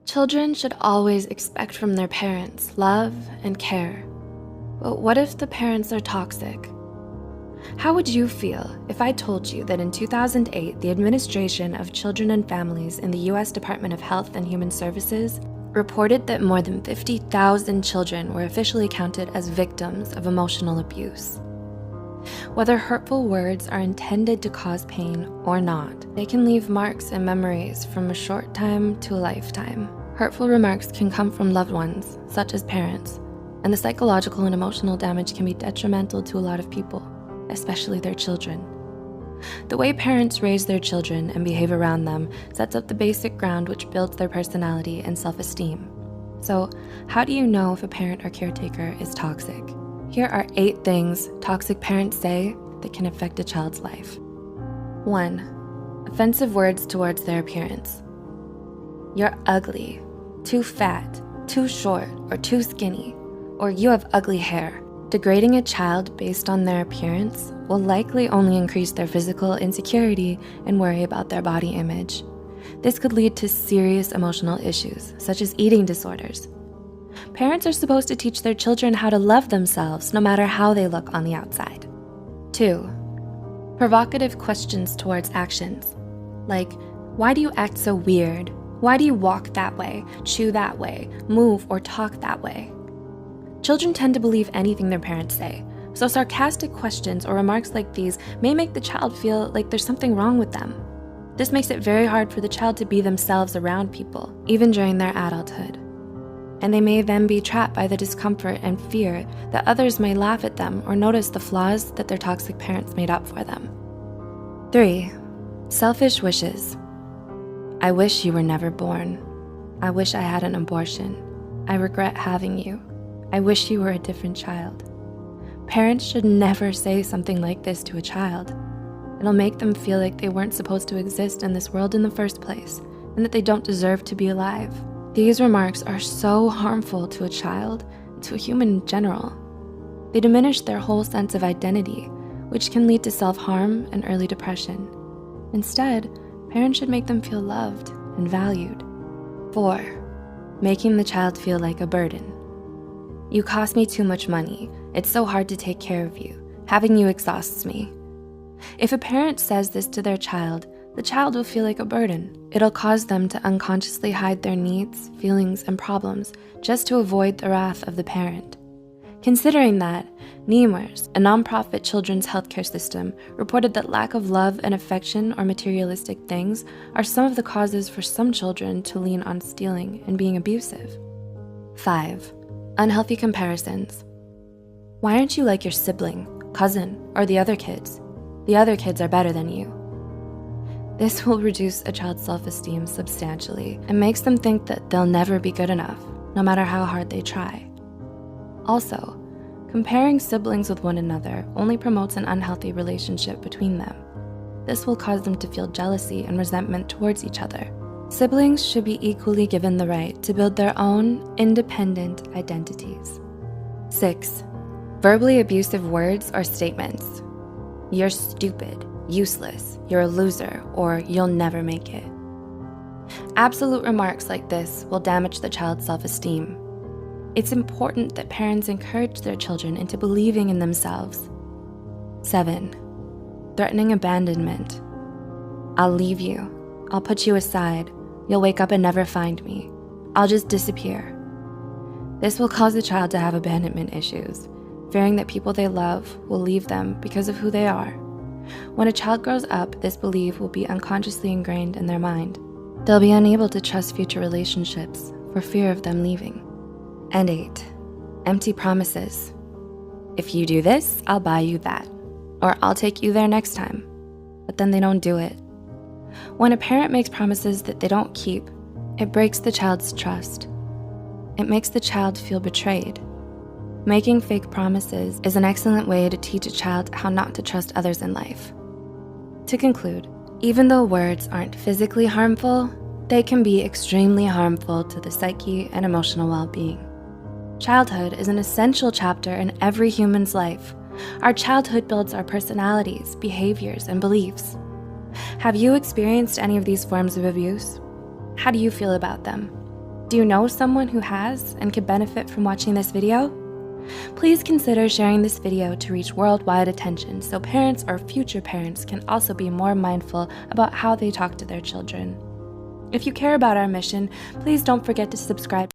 Children should always expect from their parents love and care. But what if the parents are toxic? How would you feel if I told you that in 2008, the Administration of Children and Families in the US Department of Health and Human Services reported that more than 50,000 children were officially counted as victims of emotional abuse? Whether hurtful words are intended to cause pain or not, they can leave marks and memories from a short time to a lifetime. Hurtful remarks can come from loved ones, such as parents, and the psychological and emotional damage can be detrimental to a lot of people, especially their children. The way parents raise their children and behave around them sets up the basic ground which builds their personality and self-esteem. So, how do you know if a parent or caretaker is toxic? Here are 8 things toxic parents say that can affect a child's life. 1. Offensive words towards their appearance. You're ugly, too fat, too short, or too skinny, or you have ugly hair. Degrading a child based on their appearance will likely only increase their physical insecurity and worry about their body image. This could lead to serious emotional issues, such as eating disorders. Parents are supposed to teach their children how to love themselves no matter how they look on the outside. 2. Provocative questions towards actions, like, why do you act so weird? Why do you walk that way, chew that way, move or talk that way? Children tend to believe anything their parents say, so sarcastic questions or remarks like these may make the child feel like there's something wrong with them. This makes it very hard for the child to be themselves around people, even during their adulthood. And they may then be trapped by the discomfort and fear that others may laugh at them or notice the flaws that their toxic parents made up for them. 3. Selfish wishes. I wish you were never born. I wish I had an abortion. I regret having you. I wish you were a different child. Parents should never say something like this to a child. It'll make them feel like they weren't supposed to exist in this world in the first place and that they don't deserve to be alive. These remarks are so harmful to a child and to a human in general. They diminish their whole sense of identity, which can lead to self-harm and early depression. Instead, parents should make them feel loved and valued. 4. Making the child feel like a burden. You cost me too much money. It's so hard to take care of you. Having you exhausts me. If a parent says this to their child, the child will feel like a burden. It'll cause them to unconsciously hide their needs, feelings, and problems just to avoid the wrath of the parent. Considering that, NEMRS, a nonprofit children's healthcare system, reported that lack of love and affection or materialistic things are some of the causes for some children to lean on stealing and being abusive. 5. Unhealthy comparisons. Why aren't you like your sibling, cousin, or the other kids? The other kids are better than you. This will reduce a child's self-esteem substantially and makes them think that they'll never be good enough, no matter how hard they try. Also, comparing siblings with one another only promotes an unhealthy relationship between them. This will cause them to feel jealousy and resentment towards each other. Siblings should be equally given the right to build their own independent identities. 6. Verbally abusive words or statements. You're stupid, useless, you're a loser, or you'll never make it. Absolute remarks like this will damage the child's self-esteem. It's important that parents encourage their children into believing in themselves. 7. Threatening abandonment. I'll leave you. I'll put you aside. You'll wake up and never find me. I'll just disappear. This will cause the child to have abandonment issues, fearing that people they love will leave them because of who they are. When a child grows up, this belief will be unconsciously ingrained in their mind. They'll be unable to trust future relationships for fear of them leaving. And 8. Empty promises. If you do this, I'll buy you that, or I'll take you there next time. But then they don't do it. When a parent makes promises that they don't keep, it breaks the child's trust. It makes the child feel betrayed. Making fake promises is an excellent way to teach a child how not to trust others in life. To conclude, even though words aren't physically harmful, they can be extremely harmful to the psyche and emotional well-being. Childhood is an essential chapter in every human's life. Our childhood builds our personalities, behaviors, and beliefs. Have you experienced any of these forms of abuse? How do you feel about them? Do you know someone who has and could benefit from watching this video? Please consider sharing this video to reach worldwide attention so parents or future parents can also be more mindful about how they talk to their children. If you care about our mission, please don't forget to subscribe.